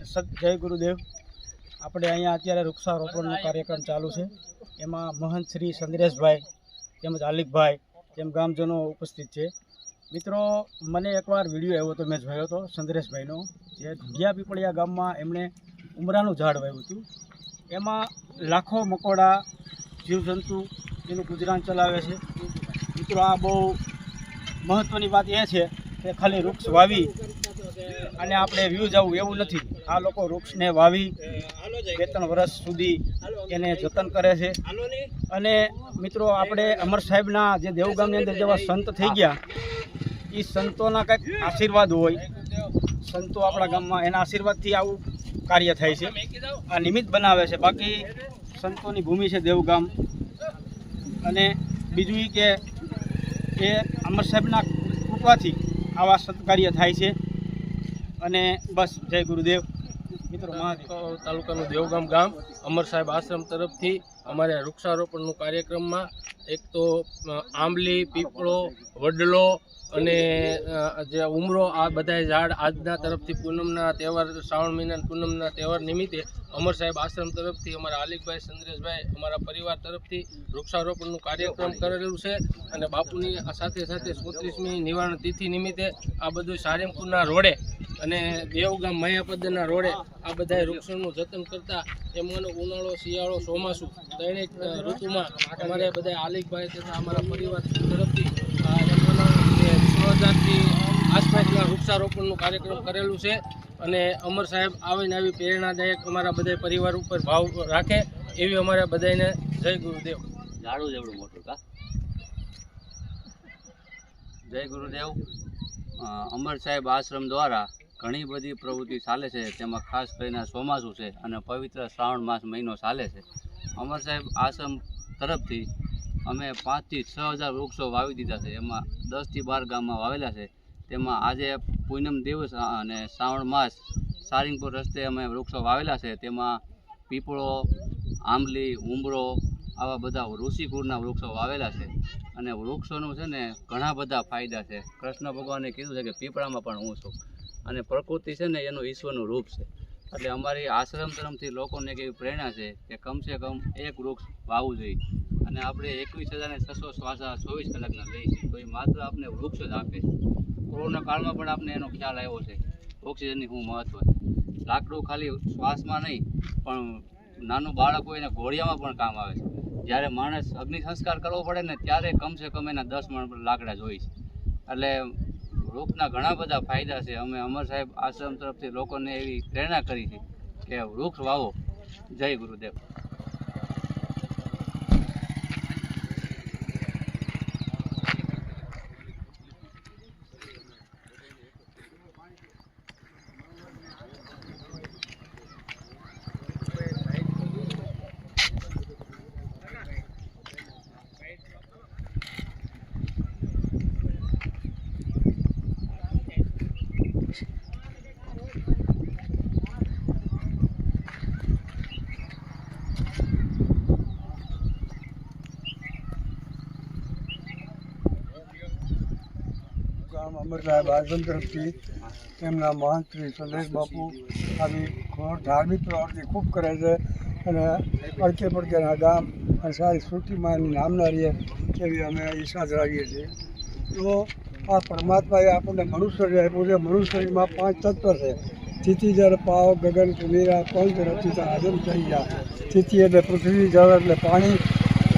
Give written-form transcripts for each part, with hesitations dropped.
જય ગુરુદેવ। આપણે અહીંયા અત્યારે વૃક્ષારોપણનો કાર્યક્રમ ચાલુ છે। એમાં મહંત શ્રી ચંદ્રેશભાઈ તેમજ આલિકભાઈ તેમ ગામજનો ઉપસ્થિત છે। મિત્રો, મને એકવાર વિડીયો આવ્યો તો મેં જોયો હતો ચંદ્રેશભાઈનો, જે ઢુંઢિયા પીપળિયા ગામમાં એમણે ઉમરાનું ઝાડ વાવ્યું હતું। એમાં લાખો મકોડા જીવજંતુ એનું ગુજરાન ચલાવે છે। મિત્રો, આ બહુ મહત્ત્વની વાત એ છે કે ખાલી વૃક્ષ વાવી અને આપણે વ્યૂઝ આવવું એવું નથી। આ લોકો વૃક્ષને વાવી 2-3 વર્ષ સુધી એને જતન કરે છે। અને મિત્રો, આપણે અમર સાહેબના જે દેવગામની અંદર જેવા સંત થઈ ગયા, એ સંતોના કંઈક આશીર્વાદ હોય, સંતો આપણા ગામમાં એના આશીર્વાદથી આવું કાર્ય થાય છે, આ નિમિત્ત બનાવે છે। બાકી સંતોની ભૂમિ છે દેવગામ। અને બીજું એ કે અમર સાહેબના કૃપાથી આવા સત્કાર્ય થાય છે। અને બસ, જય ગુરુદેવ। મિત્રો, તાલુકાનું દેવગામ ગામ અમર સાહેબ આશ્રમ તરફથી અમારે વૃક્ષારોપણનું કાર્યક્રમમાં એક તો આંબલી, પીપળો, વડલો અને જે ઉમરો, આ બધા ઝાડ આજના તરફથી પૂનમના તહેવાર, શ્રાવણ મહિનાના પૂનમના તહેવાર નિમિત્તે અમર સાહેબ આશ્રમ તરફથી અમારા આલિકભાઈ, ચંદ્રેશભાઈ, અમારા પરિવાર તરફથી વૃક્ષારોપણનું કાર્યક્રમ કરેલું છે। અને બાપુની સાથે સાથે 34મી નિવારણ તિથિ નિમિત્તે આ બધું સારંગપુરના રોડે અને દેવગામ માયાપદના રોડે આ બધા વૃક્ષોનું જતન કરતા, એમાંનો ઉનાળો, શિયાળો, ચોમાસું દરેક ઋતુમાં અમારે બધા આલિકભાઈ તથા અમારા પરિવાર તરફથી 6000થી આસપાસના વૃક્ષારોપણનું કાર્યક્રમ કરેલું છે। અને અમર સાહેબ આવીને આવી પ્રેરણાદાયક અમારા બધા પરિવાર ઉપર ભાવ રાખે એવી અમારા બધાને જય ગુરુદેવ। ઝાડું જેવડું મોટું કા જય ગુરુદેવ। અમર સાહેબ આશ્રમ દ્વારા ઘણી બધી પ્રવૃત્તિ ચાલે છે, તેમાં ખાસ કરીને ચોમાસું છે અને પવિત્ર શ્રાવણ માસ મહિનો ચાલે છે। અમર સાહેબ આશ્રમ તરફથી અમે 5થી 6000 વૃક્ષો વાવી દીધા છે। એમાં 10થી 12 ગામમાં વાવેલા છે। તેમાં આજે પૂનમ દિવસ અને શ્રાવણ માસ સારંગપુર રસ્તે અમે વૃક્ષો વાવેલા છે। તેમાં પીપળો, આંબલી, ઉમરો, આવા બધા ઋષિકુળના વૃક્ષો વાવેલા છે। અને વૃક્ષોનું છે ને ઘણા બધા ફાયદા છે। કૃષ્ણ ભગવાને કીધું છે કે પીપળામાં પણ હું છું, અને પ્રકૃતિ છે ને એનું ઈશ્વરનું રૂપ છે। એટલે અમારી આશ્રમ તરફથી લોકોને એક એવી પ્રેરણા છે કે કમસે કમ એક વૃક્ષ વાવવું જોઈએ। અને આપણે 21,600 શ્વાસા 24 કલાકના લઈએ છીએ, તો એ માત્ર આપણે વૃક્ષ જ આપે છે। કોરોના કાળમાં પણ આપણે એનો ખ્યાલ આવ્યો છે ઓક્સિજનની શું મહત્વ છે। લાકડું ખાલી શ્વાસમાં નહીં, પણ નાનું બાળક હોય એને ઘોડિયામાં પણ કામ આવે છે। જ્યારે માણસ અગ્નિ સંસ્કાર કરવો પડે ને, ત્યારે કમસે કમ એના 10 મણ લાકડા જોઈએ છે। એટલે વૃક્ષના ઘણા બધા ફાયદા છે। અમે અમર સાહેબ આશ્રમ તરફથી લોકોને એવી પ્રેરણા કરી છે કે વૃક્ષ વાવો। જય ગુરુદેવ। ગામ અમર સાહેબ આશ્રમ તરફથી એમના મહંત શ્રી ચંદ્રેશ બાપુ આવી ધાર્મિક પ્રવૃત્તિ ખૂબ કરે છે। અને પડકે પડકેના ગામ અને સારી શ્રુતિમાં એની નામના રહીએ એવી અમે ઈચ્છા ધરાવીએ છીએ। તો આ પરમાત્માએ આપણને મનુષ્ય શરીર આપ્યું છે। મનુષ્ય શરીરમાં 5 તત્વ છે: સ્થિતિ, જળ, પાવ, ગગન, સુમેરા, પંચ, રચિતા, આદમ, સંજ્ઞા। સ્થિતિ એટલે પૃથ્વી, જળ એટલે પાણી,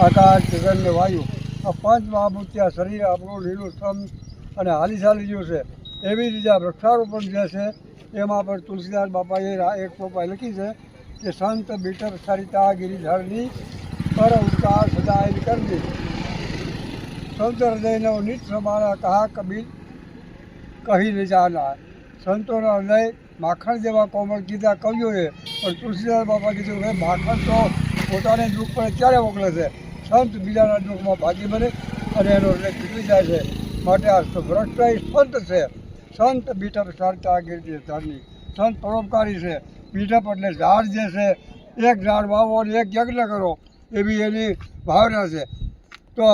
આકાશ, ગગન ને વાયુ। આ 5 મહાભૂત આ શરીર આપણું લીલું સ્તંભ અને હાલી ચાલી ગયું છે। એવી રીતે આ વૃક્ષારોપણ જે છે એમાં પણ તુલસીદાસ બાપાએ એક ચોપાઈ લખી છે કે સંત બીટપ સરિતા ગિરિધરની પર ઉતાર સદાય કરવી। સંત હૃદયનો નિત સમાના કહા કબીર કહી વિચારના। સંતોના હૃદય માખણ જેવા કોમળ કીધા કવિઓએ, પણ તુલસીદાસ બાપા કીધું કે માખણ તો પોતાને દુઃખ પડે ત્યારે મોકલે છે, સંત બીજાના દુઃખમાં ભાગી બને અને એનો હૃદય પીગળી જાય છે। માટે આ વૃક્ષ સંત છે। સંત બીટપ સરિતા ગિરિધરની, સંત પરોપકારી છે। બીટપ એટલે ઝાડ જે છે, એક ઝાડ વાવો અને એક યજ્ઞ કરો એવી એની ભાવના છે। તો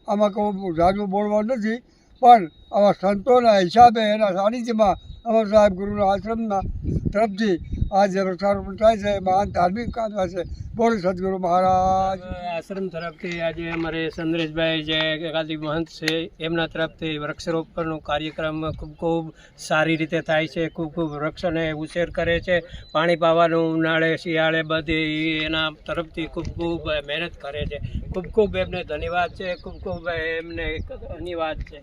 આમાં કહું જાજુ બોલવાનું નથી, પણ આવા સંતોના હિસાબે એના સાનિધ્યમાં અમર સાહેબ ગુરુના આશ્રમના તરફથી આજે વૃક્ષારોપણ થાય છે. મહાન ધાર્મિક કાર્ય છે. બોલ સદગુરુ મહારાજ. આશ્રમ તરફથી આજે અમારે ચંદ્રેશભાઈ જે એકાદી મહંત છે એમના તરફથી વૃક્ષારોપણનો કાર્યક્રમ ખૂબ સારી રીતે થાય છે. ખૂબ વૃક્ષોને ઉછેર કરે છે. પાણી પાવાનું ઉનાળે શિયાળે બધી એના તરફથી ખૂબ મહેનત કરે છે. ખૂબ એમને ધન્યવાદ છે. ખૂબ એમને ધન્યવાદ છે.